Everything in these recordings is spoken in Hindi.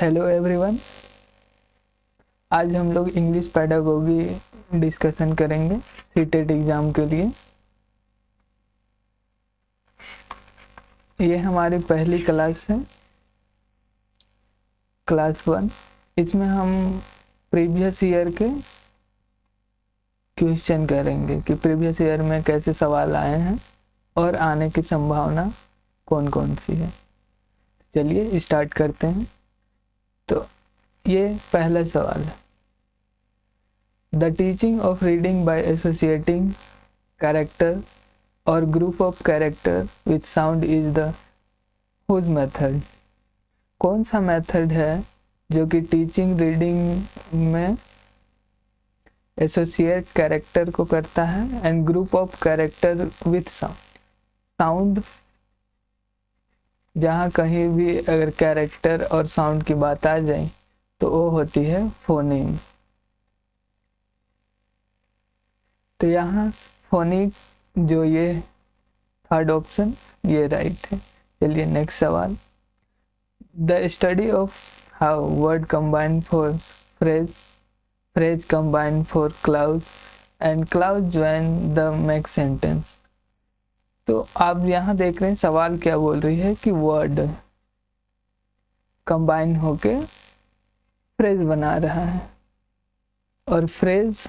Hello everyone. आज हम लोग इंग्लिश पेडागोगी डिस्कशन करेंगे सीटेट एग्ज़ाम के लिए। ये हमारी पहली क्लास है, क्लास 1। इसमें हम प्रीवियस ईयर के क्वेश्चन करेंगे कि प्रीवियस ईयर में कैसे सवाल आए हैं और आने की संभावना कौन कौन सी है। चलिए स्टार्ट करते हैं। तो ये पहला सवाल है, the teaching of reading by associating character और group of character with sound is the whose method. कौन सा मेथड है जो कि टीचिंग रीडिंग में एसोसिएट कैरेक्टर को करता है and group of character with sound. Sound जहाँ कहीं भी अगर कैरेक्टर और साउंड की बात आ जाए तो वो होती है फोनीम। तो यहाँ फोनिक जो ये थर्ड ऑप्शन ये राइट है। चलिए नेक्स्ट सवाल, the study of how word combine for phrase, phrase combine for clause and clause join the make sentence. तो आप यहाँ देख रहे हैं सवाल क्या बोल रही है कि वर्ड कंबाइन होके फ्रेज बना रहा है और फ्रेज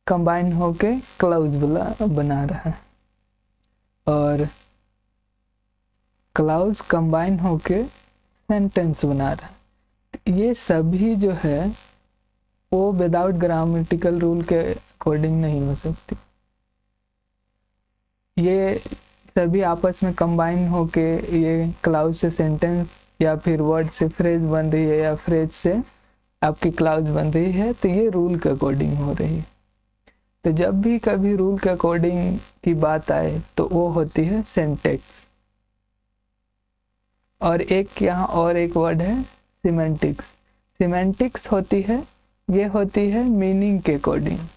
कंबाइन होके क्लाउज बना रहा है और क्लाउज कंबाइन होके सेंटेंस बना रहा है। ये सभी जो है वो विदाउट ग्रामेटिकल रूल के अकॉर्डिंग नहीं हो सकती। ये सभी आपस में कंबाइन होके ये क्लाउज से सेंटेंस या फिर वर्ड से फ्रेज बन रही है या फ्रेज से आपकी क्लाउज बन रही है, तो ये रूल के अकॉर्डिंग हो रही है। तो जब भी कभी रूल के अकॉर्डिंग की बात आए तो वो होती है सिंटैक्स। और एक यहाँ और एक वर्ड है सिमेंटिक्स। सिमेंटिक्स होती है, ये होती है मीनिंग के अकॉर्डिंग।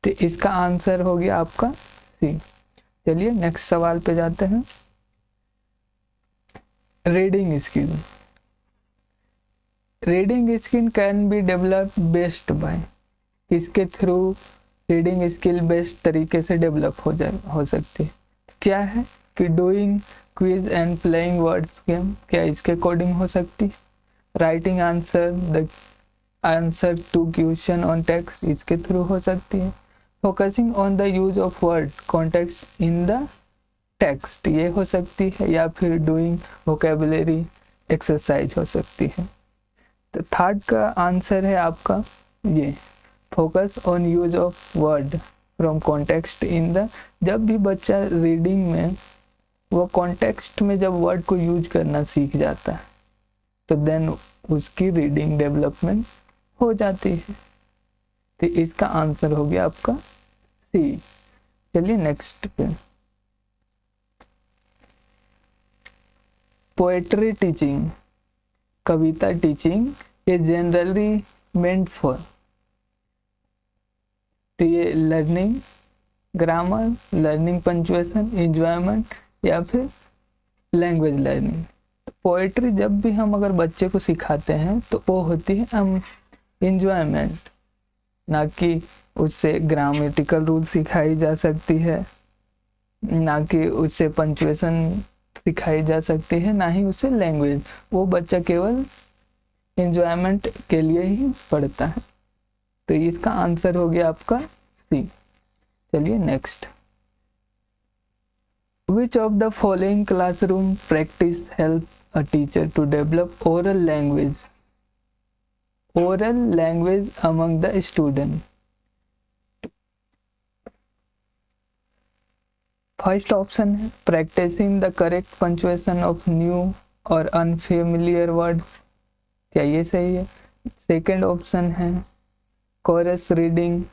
तो इसका आंसर हो गया आपका सी। चलिए नेक्स्ट सवाल पे जाते हैं, reading skill. Reading skill can be develop best by, इसके थ्रू रीडिंग स्किल बेस्ट तरीके से डेवलप हो सकती है। क्या है कि doing quiz and playing words game, क्या इसके अकॉर्डिंग हो सकती है। Writing answer the answer to question on text, इसके थ्रू हो सकती है। Focusing on the use of word context in the text, ये हो सकती है। या फिर डूइंग वोकेबुलरी एक्सरसाइज हो सकती है। तो थर्ड का आंसर है आपका ये, focus on use of word from context in the. जब भी बच्चा रीडिंग में वो कॉन्टेक्स्ट में जब वर्ड को यूज करना सीख जाता है तो देन उसकी रीडिंग डेवलपमेंट हो जाती है। तो इसका आंसर हो गया आपका सी। चलिए नेक्स्ट पे, पोएट्री टीचिंग, कविता टीचिंग ये जनरली मेंट फॉर। तो ये learning grammar, learning punctuation, enjoyment या फिर लैंग्वेज लर्निंग। पोएट्री जब भी हम अगर बच्चे को सिखाते हैं तो वो होती है एंजॉयमेंट, ना कि उससे ग्रामेटिकल रूल सिखाई जा सकती है, ना कि उससे पंक्चुएशन सिखाई जा सकती है, ना ही उससे लैंग्वेज। वो बच्चा केवल एंजॉयमेंट के लिए ही पढ़ता है। तो इसका आंसर हो गया आपका सी। चलिए next, which of the following classroom practice help a teacher to develop oral language among the student. First option है practising the correct punctuation of new और अनफेमिलियर वर्ड, क्या ये सही है। सेकेंड ऑप्शन है chorus reading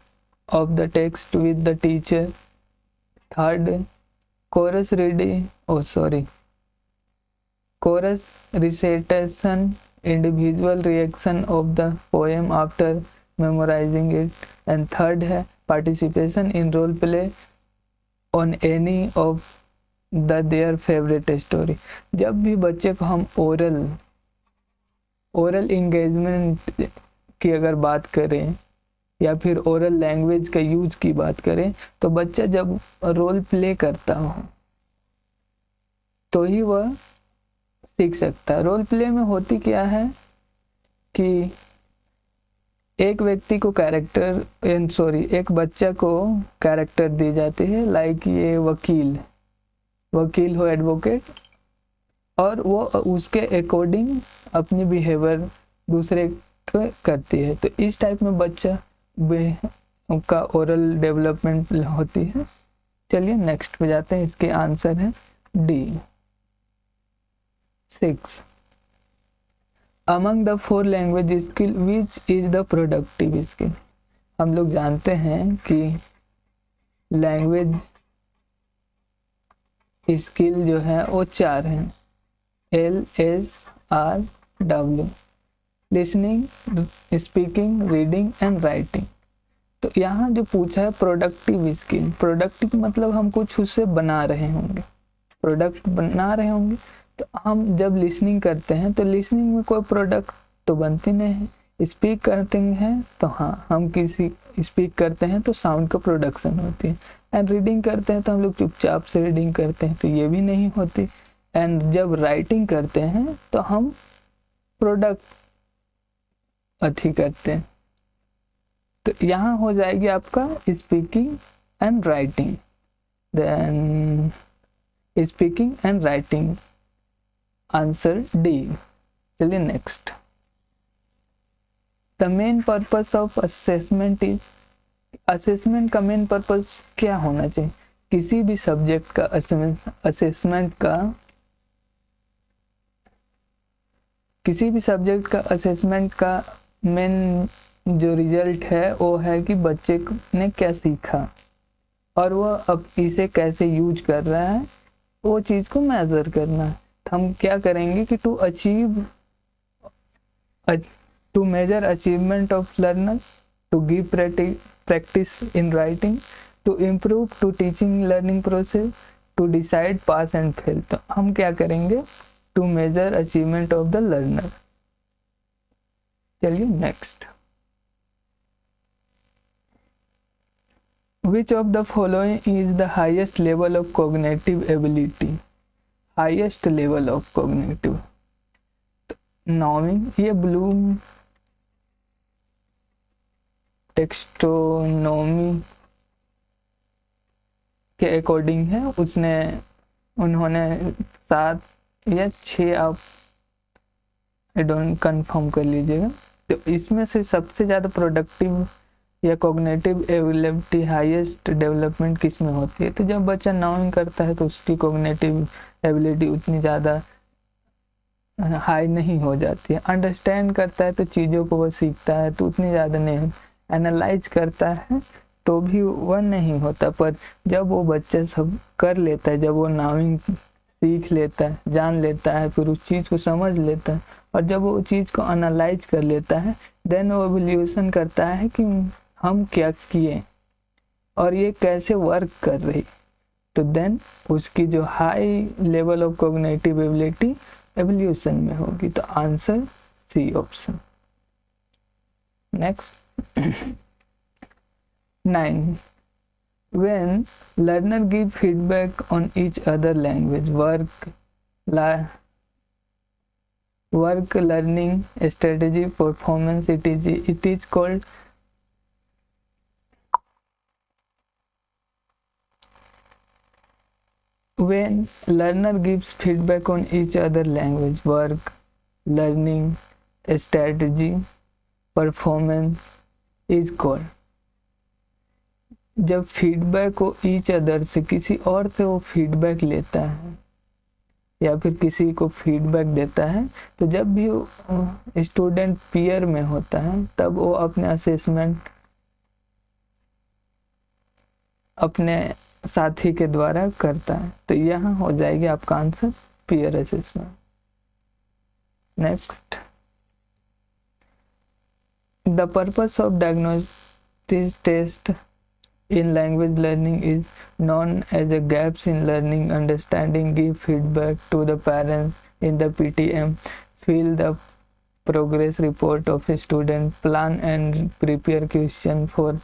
of the text with the teacher. Third chorus recitation, individual reaction of the poem after memorising it. And third है participation in role play on any of their favourite story. जब भी बच्चे को हम ओरल इंगेजमेंट की अगर बात करें या फिर ओरल लैंग्वेज का यूज की बात करें, तो बच्चा जब रोल प्ले करता हो तो ही वह सीख सकता है। रोल प्ले में होती क्या है कि एक व्यक्ति को एक बच्चा को कैरेक्टर दी जाती है, लाइक ये वकील हो, एडवोकेट, और वो उसके अकॉर्डिंग अपनी बिहेवियर दूसरे को करती है। तो इस टाइप में बच्चा का ओरल डेवलपमेंट होती है। चलिए नेक्स्ट पे जाते हैं। इसके आंसर है D 6। Among the 4 language skill which is the productive skill. हम लोग जानते हैं कि लैंग्वेज स्किल जो है वो 4 हैं, LSRW, listening, speaking, reading and writing. तो यहाँ जो पूछा है प्रोडक्टिव स्किल, प्रोडक्टिव मतलब हम कुछ उससे बना रहे होंगे, प्रोडक्ट बना रहे होंगे। तो हम जब लिसनिंग करते हैं तो लिसनिंग में कोई प्रोडक्ट तो बनती नहीं है। स्पीक करते हैं तो हाँ, हम किसी स्पीक करते हैं तो साउंड का प्रोडक्शन होती है। एंड रीडिंग करते हैं तो हम लोग चुपचाप से रीडिंग करते हैं, तो ये भी नहीं होती। एंड जब राइटिंग करते हैं तो हम प्रोडक्ट अथी करते हैं। तो यहाँ हो जाएगी आपका speaking and writing, then speaking and writing, answer D. चलिए next. The main purpose of assessment is, assessment का मेन पर्पस क्या होना चाहिए? किसी भी सब्जेक्ट का असेसमेंट का मेन जो रिजल्ट है वो है कि बच्चे ने क्या सीखा और वह अब इसे कैसे यूज कर रहा है, वो चीज को मेजर करना है। तो हम क्या करेंगे कि to measure achievement of learner, to give practice in writing, to improve to teaching learning process, to decide pass and fail. तो हम क्या करेंगे? To measure achievement of the learner. चलिए next. Which of the following is the highest level of cognitive ability? Highest level of cognitive knowing, ये ब्लूम टेक्स्टोनॉमी के अकॉर्डिंग है। उन्होंने 7 या 6, आप कंफर्म कर लीजिएगा। तो इसमें से सबसे ज़्यादा प्रोडक्टिव या कॉग्निटिव एबिलिटी हाईएस्ट डेवलपमेंट किस में होती है? तो जब बच्चा नाउइंग करता है तो उसकी कॉग्निटिव एबिलिटी उतनी ज़्यादा हाई नहीं हो जाती है। अंडरस्टैंड करता है तो चीज़ों को वह सीखता है तो उतनी ज़्यादा नहीं। एनालाइज करता है तो भी वह नहीं होता। पर जब वो बच्चा सब कर लेता है, जब वो नाउइंग सीख लेता है, जान लेता है, फिर उस चीज़ को समझ लेता है और जब वो चीज़ को एनालाइज कर लेता है, देन वो एवल्यूशन करता है कि हम क्या किए और ये कैसे वर्क कर रही। तो देन उसकी जो high level of cognitive ability evolution में होगी। तो answer C option. Next 9. When learner give feedback on each other language, work, learning, strategy, performance, it is called when learner gives feedback on each other language, work, learning, strategy, performance is called। जब फीडबैक को ईच अदर से, किसी और से वो फीडबैक लेता है या फिर किसी को फीडबैक देता है, तो जब भी स्टूडेंट पीयर में होता है तब वो अपने असेसमेंट अपने साथी के द्वारा करता है। तो यहाँ हो जाएगी आपका answer peer assessment. Next, the purpose of diagnostic test in language learning is known as a gaps in learning understanding. Give feedback to the parents in the PTM, fill the progress report of a student, plan and prepare question for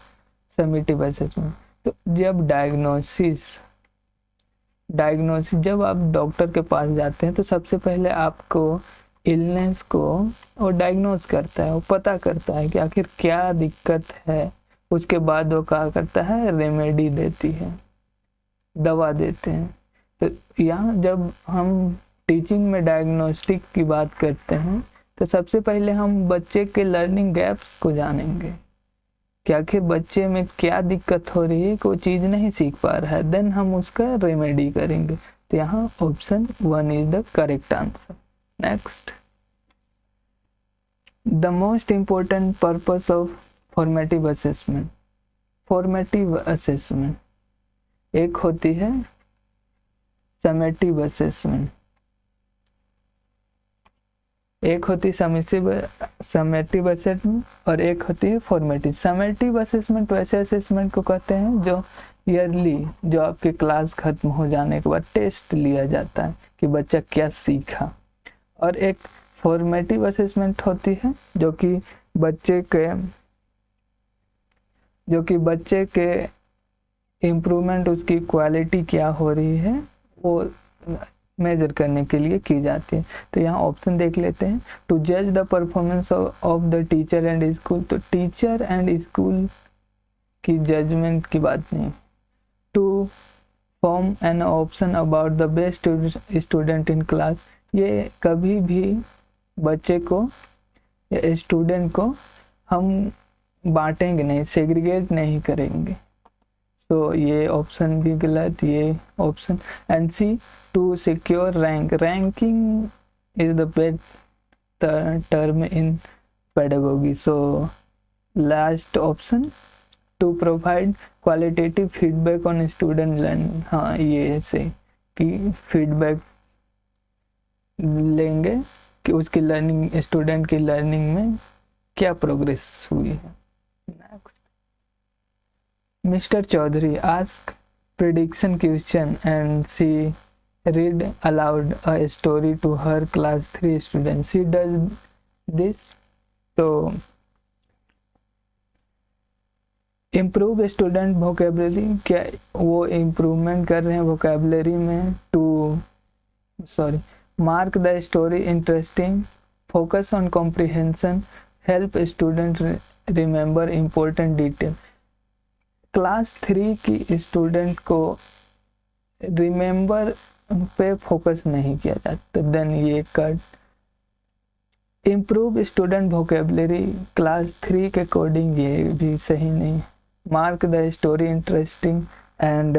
summative assessment. तो जब डायग्नोसिस जब आप डॉक्टर के पास जाते हैं तो सबसे पहले आपको इलनेस को वो डायग्नोस करता है, वो पता करता है कि आखिर क्या दिक्कत है। उसके बाद वो क्या करता है, रेमेडी देती है, दवा देते हैं। तो यहाँ जब हम टीचिंग में डायग्नोस्टिक की बात करते हैं तो सबसे पहले हम बच्चे के लर्निंग गैप्स को जानेंगे कि आखिर बच्चे में क्या दिक्कत हो रही है, कोई चीज़ नहीं सीख पा रहा है, देन हम उसका रेमेडी करेंगे। तो यहाँ option 1 is the correct answer. Next, the most important purpose of formative assessment. Formative assessment एक होती है समेटिव असेसमेंट, एक होती समेटिव असेसमेंट और एक होती है फॉर्मेटिव। समेटिव असेसमेंट वैसे असेसमेंट को कहते हैं जो ईयरली, जो आपकी क्लास खत्म हो जाने के बाद टेस्ट लिया जाता है कि बच्चा क्या सीखा। और एक फॉर्मेटिव असेसमेंट होती है जो कि बच्चे के इम्प्रूवमेंट, उसकी क्वालिटी क्या हो रही है वो मेजर करने के लिए की जाती है। तो यहाँ ऑप्शन देख लेते हैं, टू जज the performance of the teacher and school. तो टीचर एंड स्कूल की जजमेंट की बात नहीं। To form an option about the best student in class, ये कभी भी बच्चे को या स्टूडेंट को हम बांटेंगे नहीं, सेग्रीगेट नहीं करेंगे। तो ये ऑप्शन भी गलत, ये option. And C, to secure rank. Ranking is the best term in pedagogy. So last option, to provide qualitative feedback on student learning. हाँ, ये से कि फीडबैक लेंगे कि उसकी लर्निंग, स्टूडेंट की लर्निंग में क्या प्रोग्रेस हुई है। Next, Mr. Chaudhary asked prediction question and she read aloud a story to her class 3 students. She does this to improve student vocabulary. क्या वो improvement कर रहे हैं vocabulary में? Mark the story interesting, focus on comprehension, help student remember important detail. Class 3 की स्टूडेंट को रिमेंबर पे फोकस नहीं किया जाता, देन ये cut. Improve student vocabulary class 3 के अकॉर्डिंग ये भी सही नहीं। Mark the story interesting and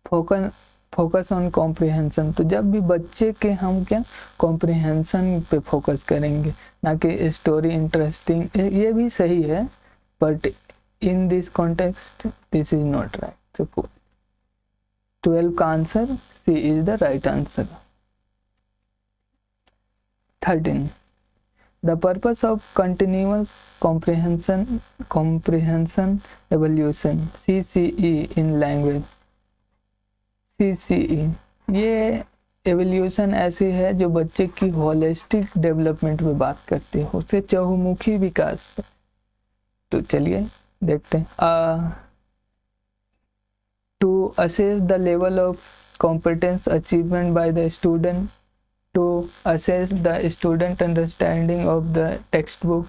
focus on comprehension. तो जब भी बच्चे के हम क्या कॉम्प्रिहेंशन पे फोकस करेंगे, ना कि स्टोरी इंटरेस्टिंग। ये भी सही है, but in this context this is not right. So 12 का answer C is the right answer. 13, the purpose of continuous comprehension evaluation, CCE in language. CCE ये एवोल्यूशन ऐसी है जो बच्चे की होलिस्टिक डेवलपमेंट में बात करती है, उसके चहुमुखी विकास। तो चलिए देखते हैं। To assess the level of competence achievement by the student, to assess the student understanding of the textbook,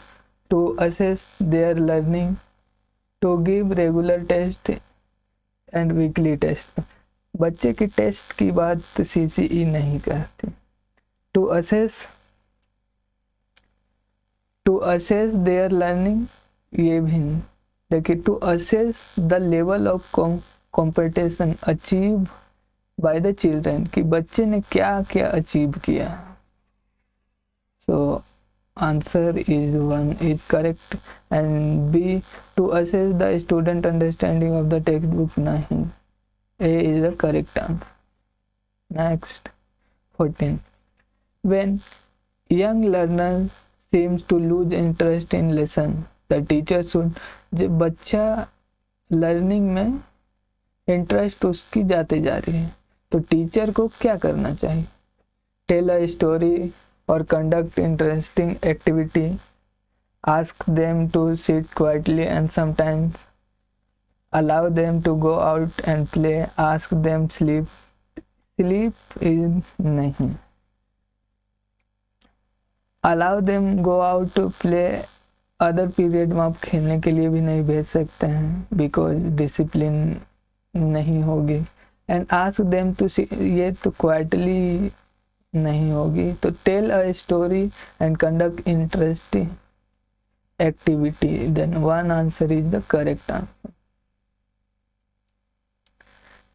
to assess their learning, to give regular test and weekly test. बच्चे की टेस्ट की बात CCE नहीं करती। टू असेस देयर लर्निंग ये भी नहीं, लेकिन to assess the level of competition achieve by the children, कि बच्चे ने क्या क्या अचीव किया। So answer is 1 is correct and B, to assess the student understanding of the textbook नहीं, A is the correct answer. Next, 14, when young learner seems to lose interest in lesson, the teacher should। जब बच्चा लर्निंग में इंटरेस्ट उसकी जाती जा रही है, तो टीचर को क्या करना चाहिए? टेल अ स्टोरी और conduct interesting activity, ask them to sit quietly and sometimes allow them to go out and play, ask them sleep is नहीं, allow them go out to play other period में आप खेलने के लिए भी नहीं भेज सकते हैं बिकॉज डिसिप्लिन नहीं होगी, एंड आस्क देम टू ये तो क्वाइटली नहीं होगी, तो tell a story and conduct interesting activity, then one answer is the correct answer.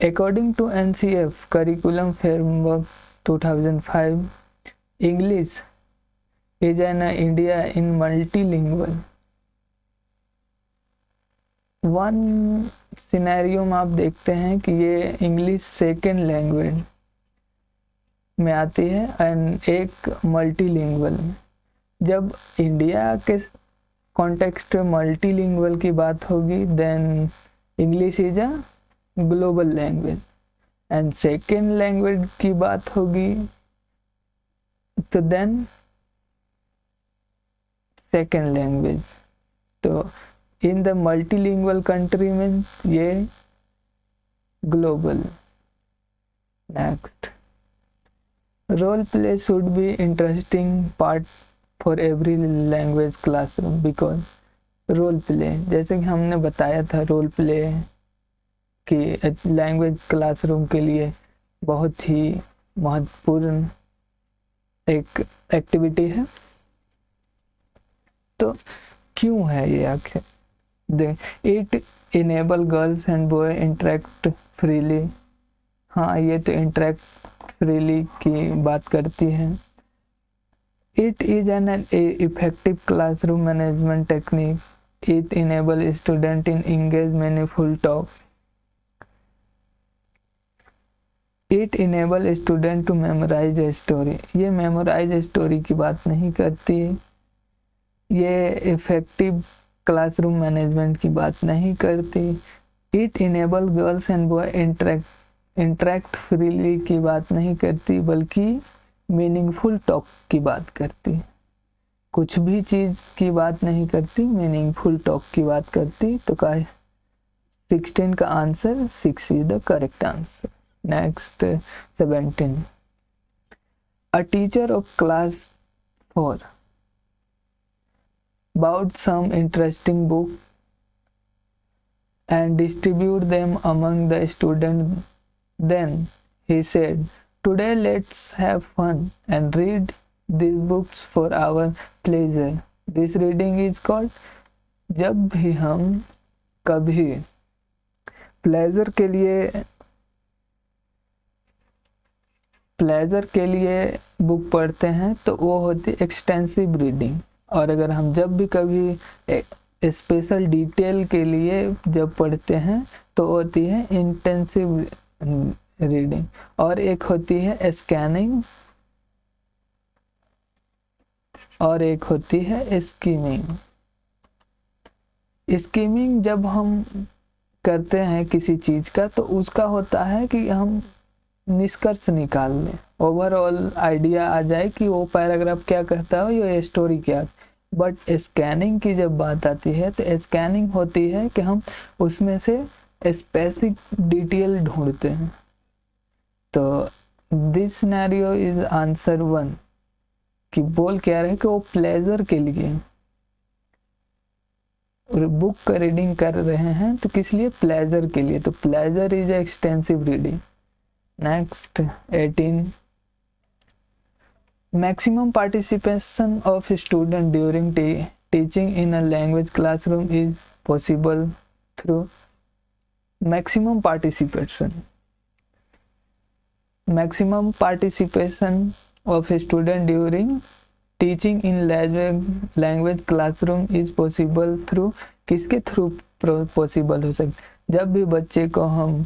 According to NCF Curriculum Framework 2005, English is an India in multilingual. One scenario में आप देखते हैं कि ये इंग्लिश सेकेंड लैंग्वेज में आती है एंड एक मल्टीलिंगुअल में. जब इंडिया के कॉन्टेक्स्ट में मल्टीलिंगुअल की बात होगी then English is a global language, and second language की बात होगी तो देन सेकेंड लैंग्वेज. तो इन द मल्टीलिंगुअल कंट्री में ये global. Next, role play should be interesting part for every language classroom, because role play जैसे कि हमने बताया था रोल प्ले कि लैंग्वेज क्लासरूम के लिए बहुत ही महत्वपूर्ण एक एक्टिविटी है. तो क्यों है ये आखिर? It enable girls and boy interact freely. हाँ, ये तो इंटरेक्ट फ्रीली की बात करती है. It is an effective classroom management technique. It enable student in engage meaningful talk. It enable student to memorize a story. ये मेमोराइज स्टोरी की बात नहीं करती, ये इफेक्टिव क्लासरूम मैनेजमेंट की बात नहीं करती. It enable girls and boy interact freely की बात नहीं करती, बल्कि मीनिंगफुल टॉक की बात करती. कुछ भी चीज़ की बात नहीं करती, मीनिंगफुल टॉक की बात करती. तो का 16 का answer 6 is the correct answer. Next, 17. A teacher of class 4 bought some interesting book and distribute them among the students. Then he said, "Today let's have fun and read these books for our pleasure." This reading is called. जब भी हम कभी प्लेजर के लिए बुक पढ़ते हैं तो वो होती है एक्सटेंसिव रीडिंग, और अगर हम जब भी कभी स्पेशल डिटेल के लिए जब पढ़ते हैं तो होती है इंटेंसिव रीडिंग. और एक होती है स्कैनिंग और एक होती है स्कीमिंग. स्कीमिंग जब हम करते हैं किसी चीज़ का तो उसका होता है कि हम निष्कर्ष निकाल लें, ओवरऑल आइडिया आ जाए कि वो पैराग्राफ क्या कहता है, ये स्टोरी क्या. बट स्कैनिंग की जब बात आती है तो स्कैनिंग होती है कि हम उसमें से स्पेसिफिक डिटेल ढूंढते हैं. तो दिस सिनेरियो इज आंसर 1 कि बोल क्या रहे कि वो प्लेजर के लिए बुक का रीडिंग कर रहे हैं, तो किस लिए? प्लेजर के लिए. तो pleasure is extensive reading. Next, 18. Maximum participation of student during teaching in a language classroom is possible through maximum participation. Maximum participation of student during teaching in language classroom is possible through. किसके थ्रू पॉसिबल हो सकता? जब भी बच्चे को हम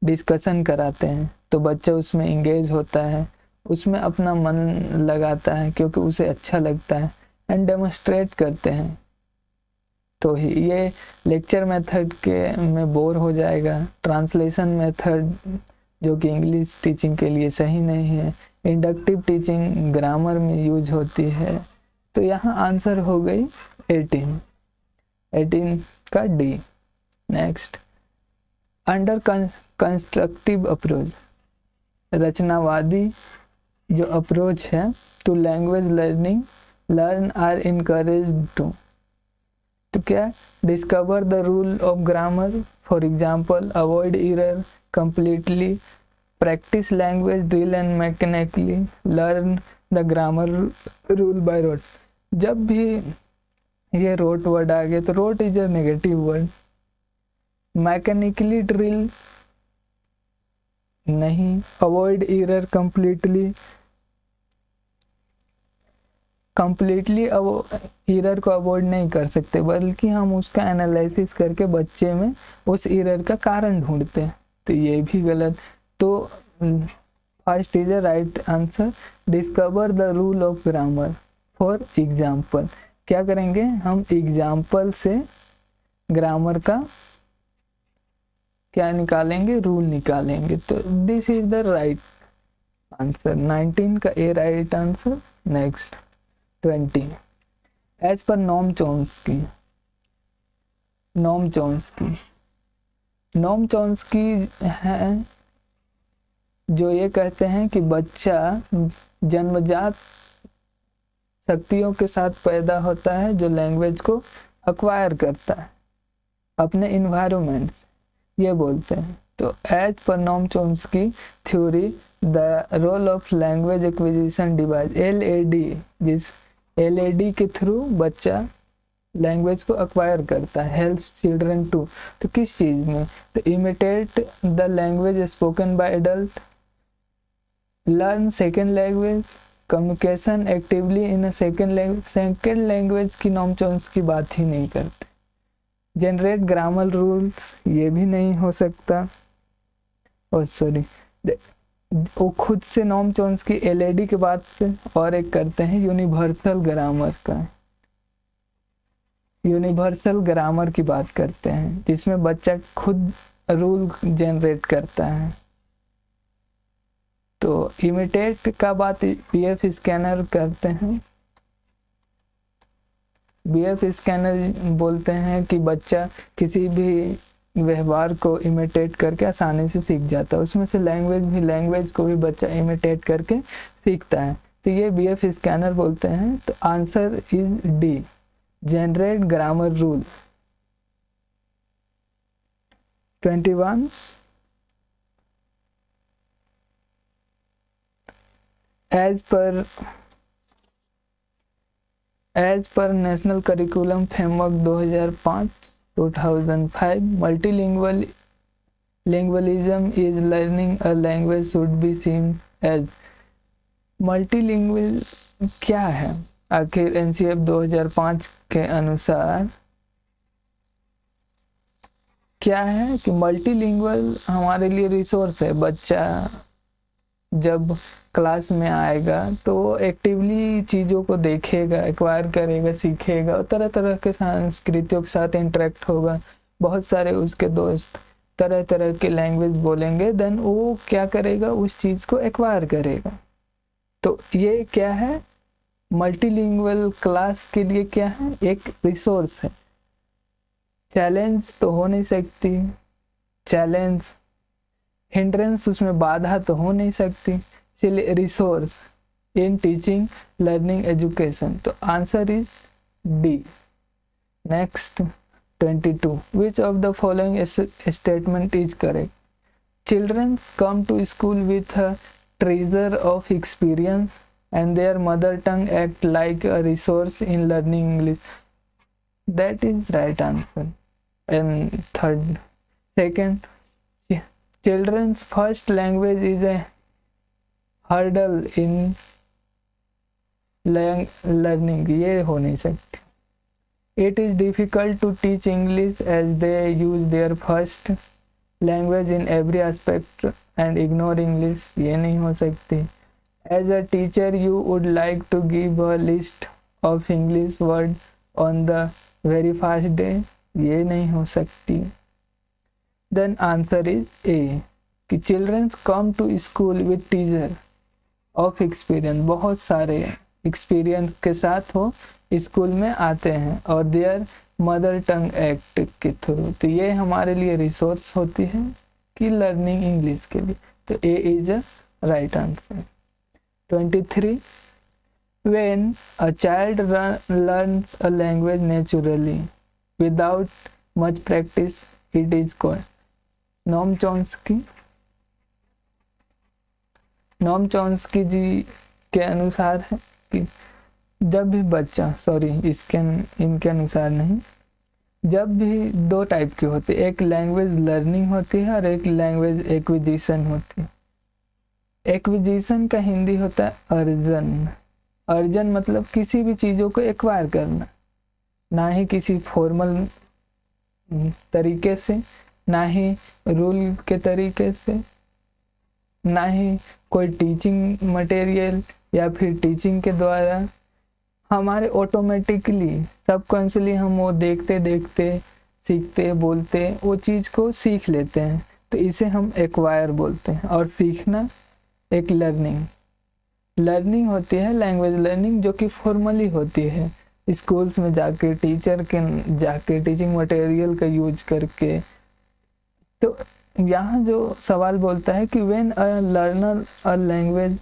डिस्कशन कराते हैं तो बच्चा उसमें इंगेज होता है, उसमें अपना मन लगाता है क्योंकि उसे अच्छा लगता है, एंड डेमोन्स्ट्रेट करते हैं तो ये लेक्चर मेथड के में बोर हो जाएगा। ट्रांसलेशन मेथड जो कि इंग्लिश टीचिंग के लिए सही नहीं है। इंडक्टिव टीचिंग ग्रामर में यूज होती है। तो यहाँ आंसर हो गई 18 का D. Next, under constructive approach, रचनावादी जो अप्रोच है to language learning, learn are encouraged to, तो क्या, discover the rule of grammar, for example avoid error completely, practice language drill and mechanically, learn the grammar rule by rote. जब भी ये रोट वर्ड आ गए तो rote is a negative word. Mechanically drill नहीं, अवॉइड एरर कंप्लीटली एरर को अवॉइड नहीं कर सकते, बल्कि हम उसका एनालिसिस करके बच्चे में उस एरर का कारण ढूंढते हैं। तो ये भी गलत। तो first is a right answer, discover the rule of grammar, for example. क्या करेंगे हम, एग्जाम्पल से ग्रामर का क्या निकालेंगे, रूल निकालेंगे। तो this is the right answer, 19 का A right answer. Next 20, as per Noam Chomsky, Noam Chomsky है जो ये कहते हैं कि बच्चा जन्मजात शक्तियों के साथ पैदा होता है जो लैंग्वेज को अक्वायर करता है अपने इन्वायरमेंट, ये बोलते हैं। तो as per Noam Chomsky theory, the role of language acquisition device, LAD, जिस LAD के थ्रू बच्चा लैंग्वेज को अक्वायर करता है, हेल्प चिल्ड्रन टू, तो किस चीज में, तो imitate the language spoken by adult, learn second language, communication actively in a second language. Second language की नोम चॉम्स्की बात ही नहीं करते। जनरेट ग्रामर रूल्स, ये भी नहीं हो सकता। और सॉरी, वो खुद से नोम चॉम्स्की LAD के बाद से और एक करते हैं यूनिवर्सल ग्रामर का, यूनिवर्सल ग्रामर की बात करते हैं जिसमें बच्चा खुद रूल जनरेट करता है। तो इमिटेट का बात BF स्कैनर करते हैं। BF स्कैनर बोलते हैं कि बच्चा किसी भी व्यवहार को इमिटेट करके आसानी से सीख जाता है, उसमें से लैंग्वेज को भी बच्चा इमिटेट करके सीखता है। तो ये BF स्कैनर बोलते हैं। तो answer is D, generate grammar rule. 21, as per national curriculum framework 2005 multilingualism is learning a language should be seen as। Multilingual क्या है आखिर? NCF 2005 के अनुसार क्या है कि मल्टीलिंगुअल हमारे लिए रिसोर्स है। बच्चा जब क्लास में आएगा तो वो एक्टिवली चीज़ों को देखेगा, एक्वायर करेगा, सीखेगा और तरह तरह के संस्कृतियों के साथ इंटरेक्ट होगा। बहुत सारे उसके दोस्त तरह तरह के लैंग्वेज बोलेंगे, देन वो क्या करेगा, उस चीज़ को एक्वायर करेगा। तो ये क्या है, मल्टीलिंगुअल क्लास के लिए क्या है, एक रिसोर्स है। चैलेंज तो हो नहीं सकती, चैलेंज हिंड्रेंस, उसमें बाधा तो हो नहीं सकती, इसलिए resource in teaching learning education. तो answer is D. Next 22, which of the following statement is correct? Childrens come to school with a treasure of experience and their mother tongue act like a resource in learning English. That is right answer. And second, children's first language is a hurdle in learning. ये हो नहीं सकती. It is difficult to teach English as they use their first language in every aspect and ignore English. ये नहीं हो सकती. As a teacher you would like to give a list of English words on the very fast day, ये नहीं हो सकती। देन आंसर इज ए कि childrens come to school with teacher of experience, बहुत सारे एक्सपीरियंस के साथ वो स्कूल में आते हैं और देयर मदर टंग एक्ट के थ्रू। तो ये हमारे लिए रिसोर्स होती है कि लर्निंग इंग्लिश के लिए। तो A is a right answer. 23 when a child learns a language naturally without much practice, it is called। Noam Chomsky ji के अनुसार है कि जब भी बच्चा, सॉरी इनके अनुसार नहीं, जब भी दो टाइप की होती है, एक लैंग्वेज लर्निंग होती है और एक लैंग्वेज एक्विजिशन होती है। एक्विजिशन का हिंदी होता है अर्जन। अर्जन मतलब किसी भी चीज़ों को एक्वायर करना, ना ही किसी फॉर्मल तरीके से, ना ही रूल के तरीके से, ना ही कोई टीचिंग मटेरियल या फिर टीचिंग के द्वारा। हमारे ऑटोमेटिकली सबकॉन्शियसली हम वो देखते देखते सीखते बोलते वो चीज़ को सीख लेते हैं, तो इसे हम एक्वायर बोलते हैं। और सीखना एक लर्निंग होती है, लैंग्वेज लर्निंग, जो कि फॉर्मली होती है, स्कूल्स में जाके टीचिंग मटेरियल का यूज करके। तो यहाँ जो सवाल बोलता है कि when a learner a language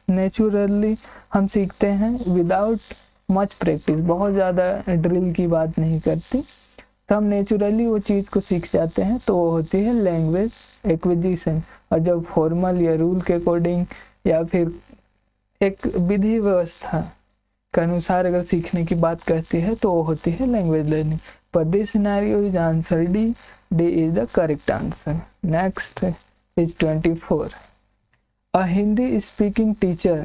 naturally हम सीखते हैं विदाउट मच प्रैक्टिस, बहुत ज़्यादा ड्रिल की बात नहीं करती, तो हम नेचुरली वो चीज़ को सीख जाते हैं, तो वो होती है लैंग्वेज एक्विजिशन। और जब फॉर्मल या रूल के अकॉर्डिंग या फिर एक विधि व्यवस्था के अनुसार अगर सीखने की बात कहती है तो वो होती है लैंग्वेज लर्निंग। पर this scenario is answer D is the correct answer. Next is 24 A Hindi speaking teacher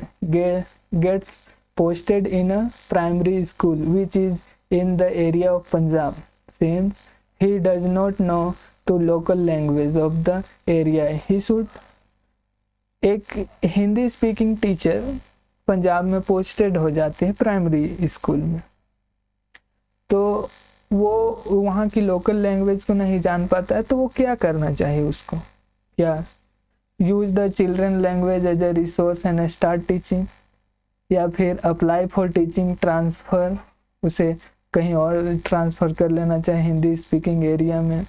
gets posted in a primary school which is in the area of Punjab, since he does not know the local language of the area he should। एक हिंदी स्पीकिंग टीचर पंजाब में पोस्टेड हो जाते हैं प्राइमरी स्कूल में, तो वो वहाँ की लोकल लैंग्वेज को नहीं जान पाता है, तो वो क्या करना चाहिए उसको? क्या use the children language as a resource and start teaching, या फिर अप्लाई फॉर टीचिंग ट्रांसफ़र, उसे कहीं और ट्रांसफ़र कर लेना चाहिए हिंदी स्पीकिंग एरिया में,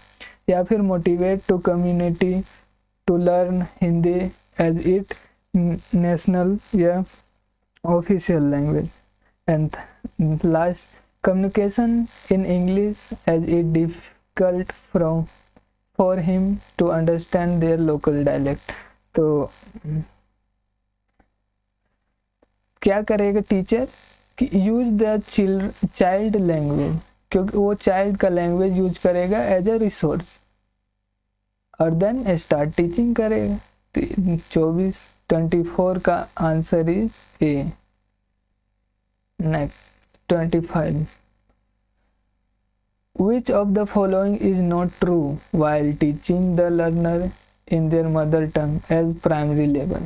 या फिर motivate to community to learn Hindi as it national या official language, and last communication in English as it difficult for him to understand their local dialect। तो क्या करेगा टीचर कि यूज द चाइल्ड लैंग्वेज, क्योंकि वो चाइल्ड का लैंग्वेज यूज करेगा एज अ रिसोर्स, और देन स्टार्ट टीचिंग करेगा। 24 का answer is A. Next 25 Which of the following is not true while teaching the learner in their mother tongue as primary level?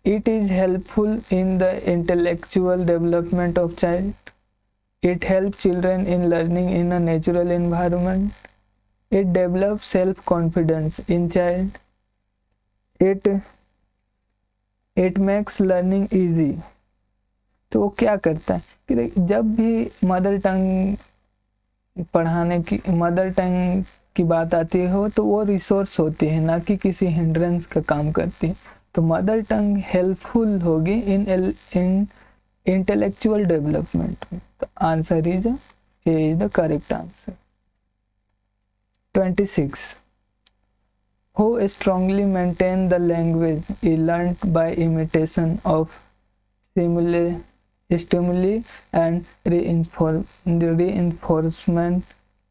It is helpful in the intellectual development of child. It helps children in learning in a natural environment. It develops self-confidence in child. It makes learning easy। तो वो क्या करता है कि जब भी मदर टंग की बात आती हो तो वो रिसोर्स होती है, ना कि किसी हिंड्रेंस का काम करती है। तो मदर टंग हेल्पफुल होगी इन इंटेलेक्चुअल डेवलपमेंट में। तो answer is the correct answer. 26 Who strongly maintain the language is learned by imitation of stimuli and reinforcement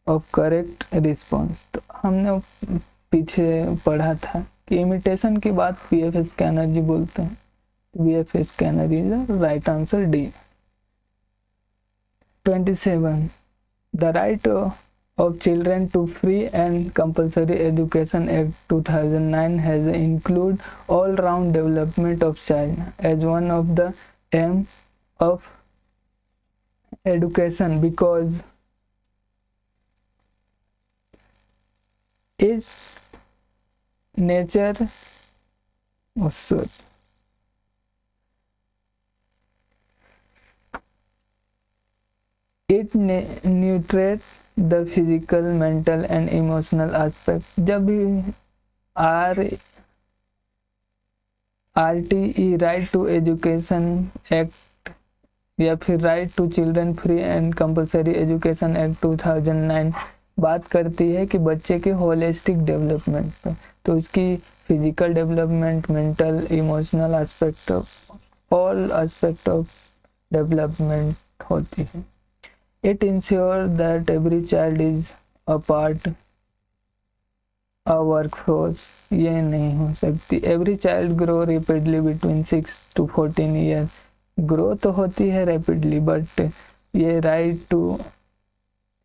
of correct response। तो हमने पीछे पढ़ा था कि इमिटेशन की बात पीएफ स्कैनर जी बोलते हैं। PF scanner is right answer D. 27 The right of children to free and compulsory education act 2009 has included all round development of child as one of the aim of education because its nature it nurtures the physical, mental and emotional aspect. जब भी RTE right to education act या फिर right to children free and compulsory education act 2009 बात करती है कि बच्चे के होलिस्टिक डेवलपमेंट पे, तो उसकी physical development, mental, emotional aspect, all aspect of development होती है. It ensures that every child is a part a workforce. ये नहीं हो सकती. Every child grow rapidly between 6 to 14 years. Grow तो होती है रैपिडली, बट ये राइट टू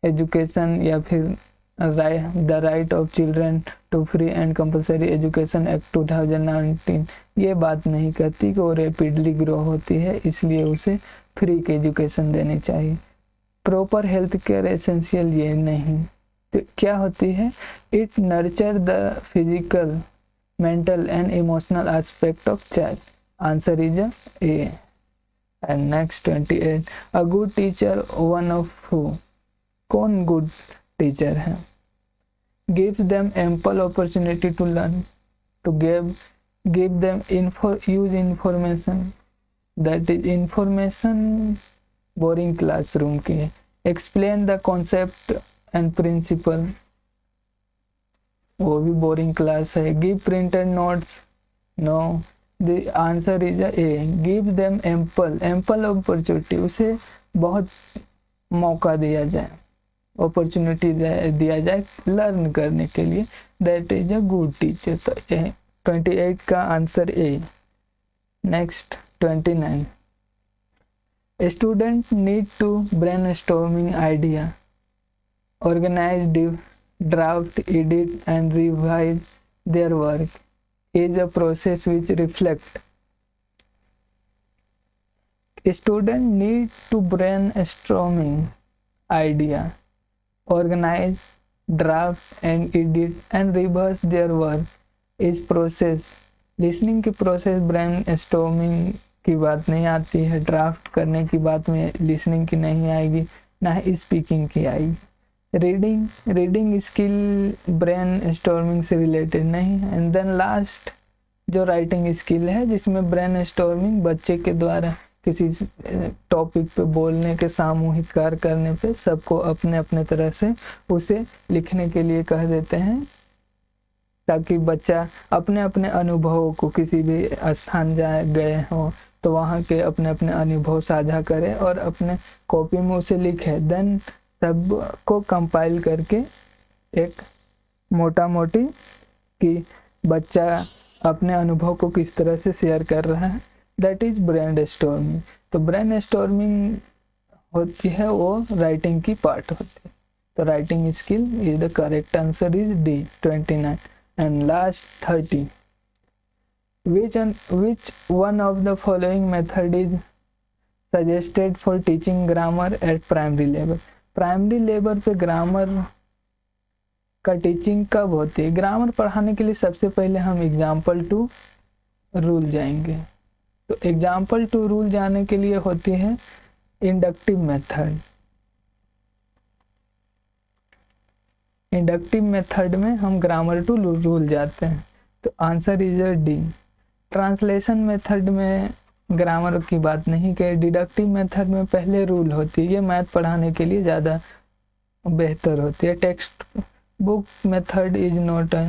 एजुकेशन या फिर the right of children to free and compulsory education act 2019 ये बात नहीं कहती कि वो रैपिडली ग्रो होती है, इसलिए उसे फ्री की एजुकेशन देनी चाहिए. प्रॉपर हेल्थ केयर एसेंशियल ये नहीं. तो क्या होती है? It nurture the physical, mental and emotional aspect of child. Answer is A. And next 28. A good teacher one of who. कौन गुड टीचर है? Gives them ample opportunity to learn, to give them use information, that is information boring classroom की है. Explain the concept and principle, वो भी बोरिंग क्लास है. Give printed notes, no. The answer is A. Give them ample opportunity, उसे बहुत मौका दिया जाए, अपॉर्चुनिटी दिया जाए लर्न करने के लिए. That is a good teacher. तो 28 का answer A. Next 29. Students need to brainstorming idea, organize, draft, edit and revise their work is a process which reflect. Students need to brainstorming idea, organize, draft and edit and revise their work is process. Listening की process brainstorming की बात नहीं आती है, ड्राफ्ट करने की बात में लिसनिंग की नहीं आएगी, ना ही स्पीकिंग की आएगी. रीडिंग स्किल ब्रेन स्टॉर्मिंग से रिलेटेड नहीं. एंड देन लास्ट जो राइटिंग स्किल है, जिसमें ब्रेन स्टॉर्मिंग बच्चे के द्वारा किसी टॉपिक पे बोलने के, सामूहिक कार्य करने पे सबको अपने अपने तरह से उसे लिखने के लिए कह देते हैं, ताकि बच्चा अपने अपने अनुभवों को, किसी भी स्थान गए हो तो वहाँ के अपने अपने अनुभव साझा करे और अपने कॉपी में उसे लिखे. देन सब को कंपाइल करके एक मोटा मोटी कि बच्चा अपने अनुभव को किस तरह से शेयर कर रहा है, दैट इज ब्रेन स्टॉर्मिंग. तो ब्रेन स्टॉर्मिंग होती है वो राइटिंग की पार्ट होती है. तो writing skill is the correct answer is D 29. And last 30. Which one of the following method is suggested for teaching grammar at primary level? Primary level पे ग्रामर का टीचिंग कब होती है? ग्रामर पढ़ाने के लिए सबसे पहले हम एग्जाम्पल टू रूल जाएंगे. तो एग्जाम्पल टू रूल जाने के लिए होती है इंडक्टिव मेथड. इंडक्टिव मेथड में हम ग्रामर टू रूल जाते हैं. तो answer is D. Translation method में ग्रामर की बात नहीं कही. डिडक्टिव मेथड में पहले रूल होती है, ये मैथ पढ़ाने के लिए ज़्यादा बेहतर होती है. Text book method is not a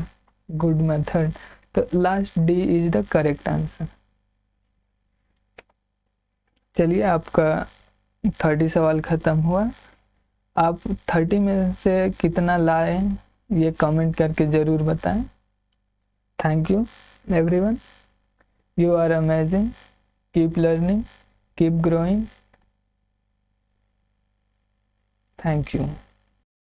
good method. तो last D is the correct answer. चलिए, आपका 30 सवाल ख़त्म हुआ. आप 30 में से कितना लाए ये कमेंट करके ज़रूर बताएं. Thank you everyone. You are amazing. Keep learning, keep growing. Thank you.